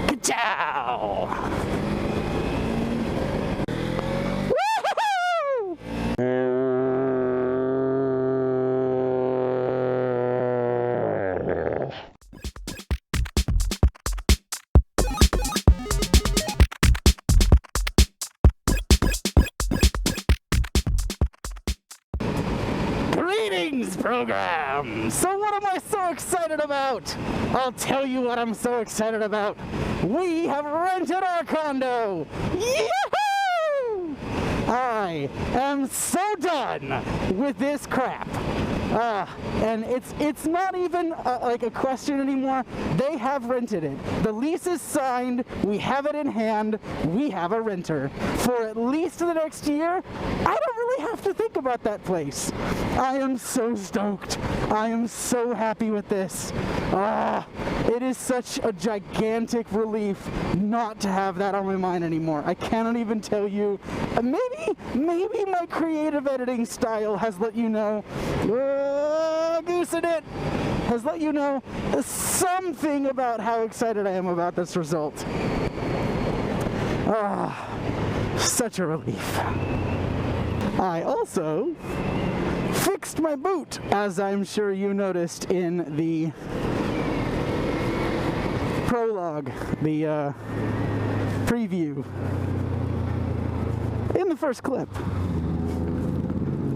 Ka-chow! Greetings, program! So what am I so excited about? I'll tell you what I'm so excited about. We have rented our condo! Yahoo! I am so done with this crap. And it's not even like a question anymore. They have rented it. The lease is signed. We have it in hand. We have a renter. For at least the next year, I don't really have to think about that place. I am so stoked. I am so happy with this. It is such a gigantic relief not to have that on my mind anymore. I cannot even tell you. Maybe my creative editing style has let you know. Goose in it has let you know something about how excited I am about this result. Such a relief. I also fixed my boot, as I'm sure you noticed in the prologue, the preview, in the first clip.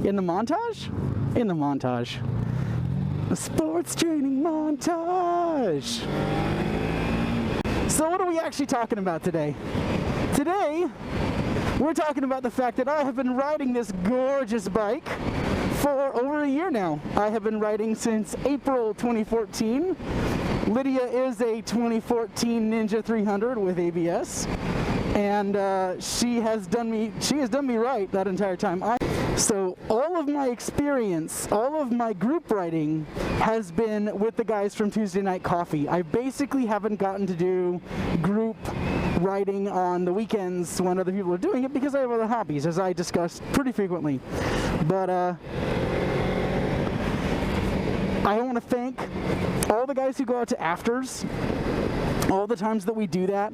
In the montage? In the montage. A sports training montage. So what are we actually talking about today? Today, we're talking about the fact that I have been riding this gorgeous bike for over a year now. I have been riding since April 2014. Lydia is a 2014 Ninja 300 with ABS, and she has done me right that entire time. So all of my experience, all of my group riding has been with the guys from Tuesday Night Coffee. I basically haven't gotten to do group riding on the weekends when other people are doing it because I have other hobbies, as I discussed pretty frequently. But I want to thank all the guys who go out to afters. All the times that we do that,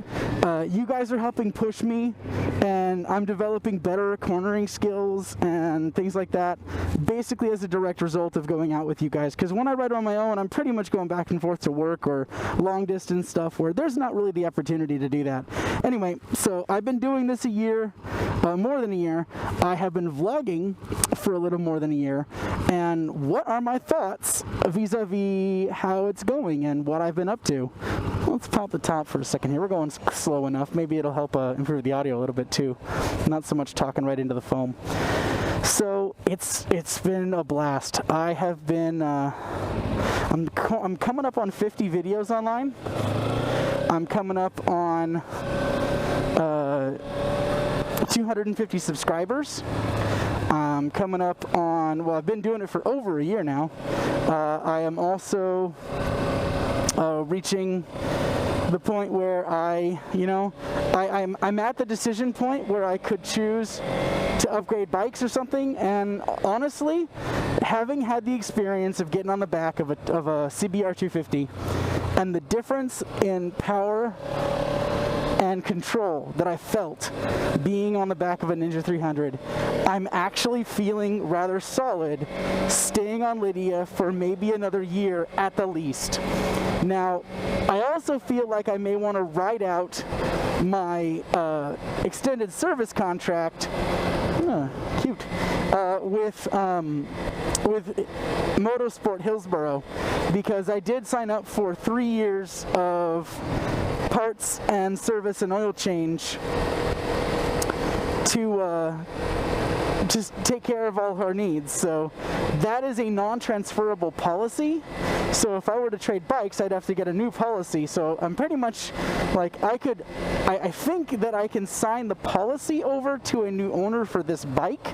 you guys are helping push me, and I'm developing better cornering skills and things like that, basically as a direct result of going out with you guys. Because when I ride on my own, I'm pretty much going back and forth to work or long distance stuff where there's not really the opportunity to do that. Anyway, so I've been doing this a year, more than a year. I have been vlogging for a little more than a year, and what are my thoughts vis-a-vis how it's going and what I've been up to? Let's pop the top for a second here. We're going slow enough. Maybe it'll help improve the audio a little bit too. Not so much talking right into the foam. So it's been a blast. I have been I'm coming up on 50 videos online. I'm coming up on 250 subscribers. I'm coming up on, well, I've been doing it for over a year now. I am also reaching the point where I'm at the decision point where I could choose to upgrade bikes or something, and honestly, having had the experience of getting on the back of a CBR 250 and the difference in power and control that I felt being on the back of a Ninja 300, I'm actually feeling rather solid staying on Lydia for maybe another year at the least. Now, I also feel like I may want to ride out my extended service contract, cute, with Motorsport Hillsboro, because I did sign up for 3 years of parts and service and oil change to just take care of all her needs. So that is a non-transferable policy. So if I were to trade bikes, I'd have to get a new policy. So I'm pretty much like, I think that I can sign the policy over to a new owner for this bike.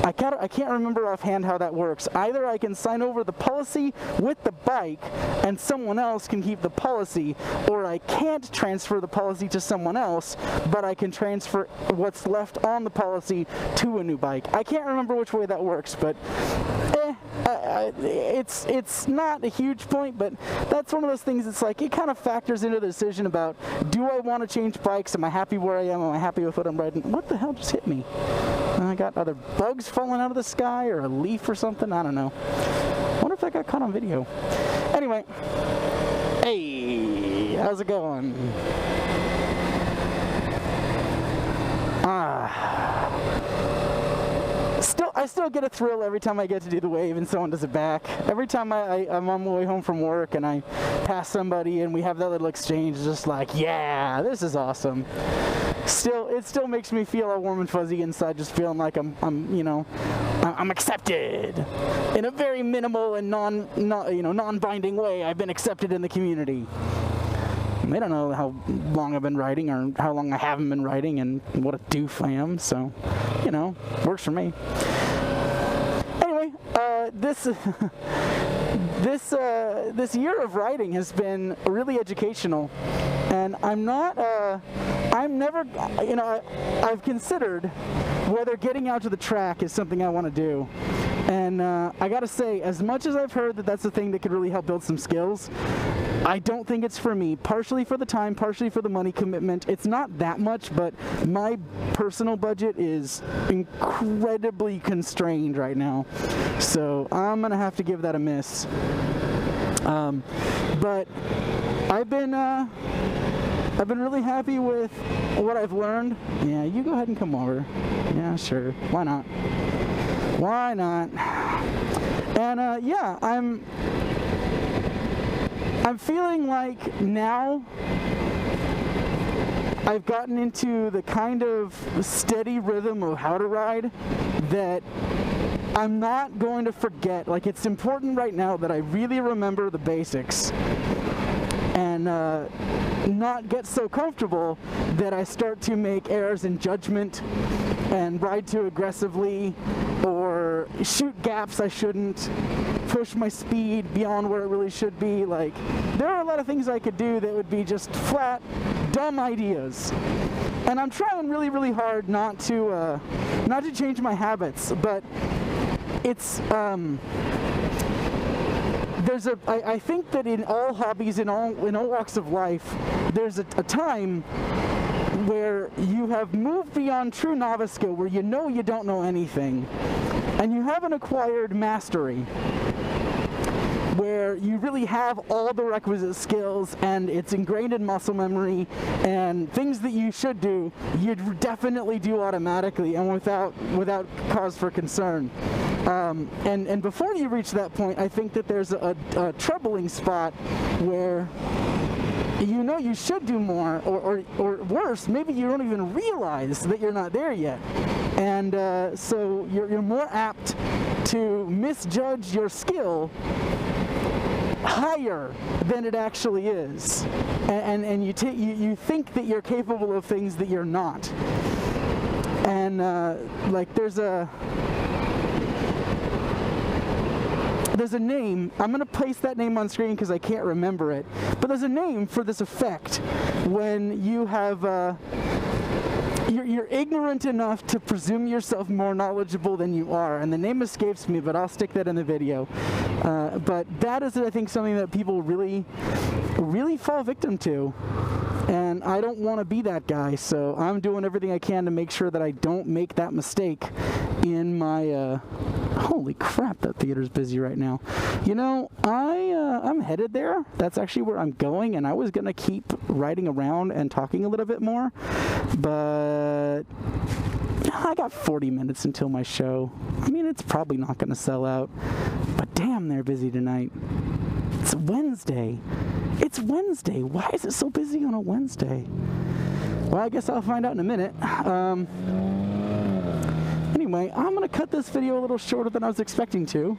I can't remember offhand how that works. Either I can sign over the policy with the bike and someone else can keep the policy, or I can't transfer the policy to someone else, but I can transfer what's left on the policy to a new bike. I can't remember which way that works, but it's not a huge point, but that's one of those things. It's like it kind of factors into the decision about, do I want to change bikes? Am I happy where I am? Am I happy with what I'm riding? What the hell just hit me? I got other bugs falling out of the sky or a leaf or something. I don't know. I wonder if that got caught on video. Anyway, hey, how's it going? I still get a thrill every time I get to do the wave and someone does it back. Every time I'm on my way home from work and I pass somebody and we have that little exchange, it's just like, yeah, this is awesome. It still makes me feel all warm and fuzzy inside, just feeling like I'm accepted in a very minimal and non-binding way. I've been accepted in the community. They don't know how long I've been riding or how long I haven't been riding and what a doof I am, so, works for me. Anyway, this year of riding has been really educational, and I've considered whether getting out to the track is something I want to do. And I gotta say, as much as I've heard that that's the thing that could really help build some skills, I don't think it's for me. Partially for the time, partially for the money commitment. It's not that much, but my personal budget is incredibly constrained right now. So I'm gonna have to give that a miss. But I've been really happy with what I've learned. Yeah, you go ahead and come over. Yeah, sure. Why not? Why not? And yeah, I'm feeling like now I've gotten into the kind of steady rhythm of how to ride that I'm not going to forget. Like, it's important right now that I really remember the basics and not get so comfortable that I start to make errors in judgment and ride too aggressively or shoot gaps I shouldn't, push my speed beyond where it really should be. Like, there are a lot of things I could do that would be just flat, dumb ideas. And I'm trying really, really hard not to change my habits, but it's, I think that in all hobbies, in all walks of life, there's a time where you have moved beyond true novice skill, where you don't know anything, and you haven't acquired mastery, where you really have all the requisite skills and it's ingrained in muscle memory, and things that you should do, you'd definitely do automatically and without cause for concern. And before you reach that point, I think that there's a troubling spot where you should do more, or worse, maybe you don't even realize that you're not there yet. And so you're more apt to misjudge your skill higher than it actually is. And you think that you're capable of things that you're not. And like there's a name. I'm going to place that name on screen because I can't remember it. But there's a name for this effect when you have you're ignorant enough to presume yourself more knowledgeable than you are. And the name escapes me, but I'll stick that in the video. But that is, I think, something that people really, really fall victim to. And I don't want to be that guy, so I'm doing everything I can to make sure that I don't make that mistake in my holy crap, that theater's busy right now. I'm headed there. That's actually where I'm going, and I was gonna keep riding around and talking a little bit more, but I got 40 minutes until my show. I mean, it's probably not gonna sell out, but damn, they're busy tonight. It's Wednesday. It's Wednesday. Why is it so busy on a Wednesday? Well, I guess I'll find out in a minute. Anyway, I'm going to cut this video a little shorter than I was expecting to.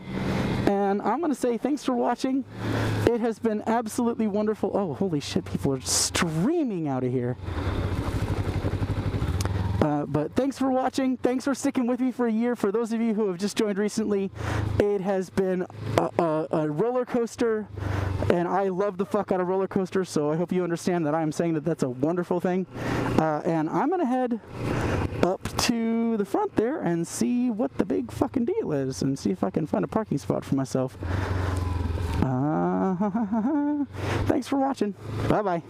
And I'm going to say thanks for watching. It has been absolutely wonderful. Oh, holy shit, people are streaming out of here. But thanks for watching. Thanks for sticking with me for a year. For those of you who have just joined recently, it has been a roller coaster, and I love the fuck out of roller coasters, so I hope you understand that I'm saying that that's a wonderful thing. And I'm going to head up to the front there and see what the big fucking deal is, and see if I can find a parking spot for myself. Thanks for watching. Bye-bye.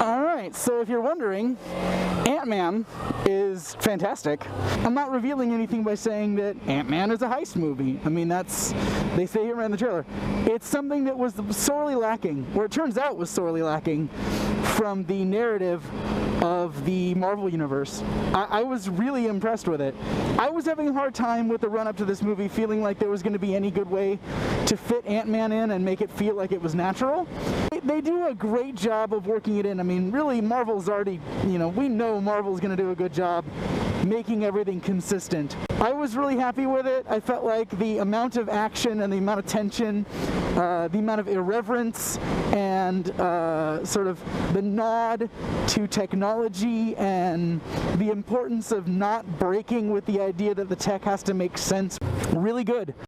Alright, so if you're wondering, Ant-Man is fantastic. I'm not revealing anything by saying that Ant-Man is a heist movie. I mean, they say here in the trailer. It's something that was sorely lacking, or it turns out was sorely lacking, from the narrative of the Marvel Universe. I was really impressed with it. I was having a hard time with the run-up to this movie, feeling like there was going to be any good way to fit Ant-Man in and make it feel like it was natural. They do a great job of working it in. I mean, really, Marvel's already, we know Marvel's going to do a good job making everything consistent. I was really happy with it. I felt like the amount of action and the amount of tension, the amount of irreverence, and sort of the nod to technology and the importance of not breaking with the idea that the tech has to make sense. Really good.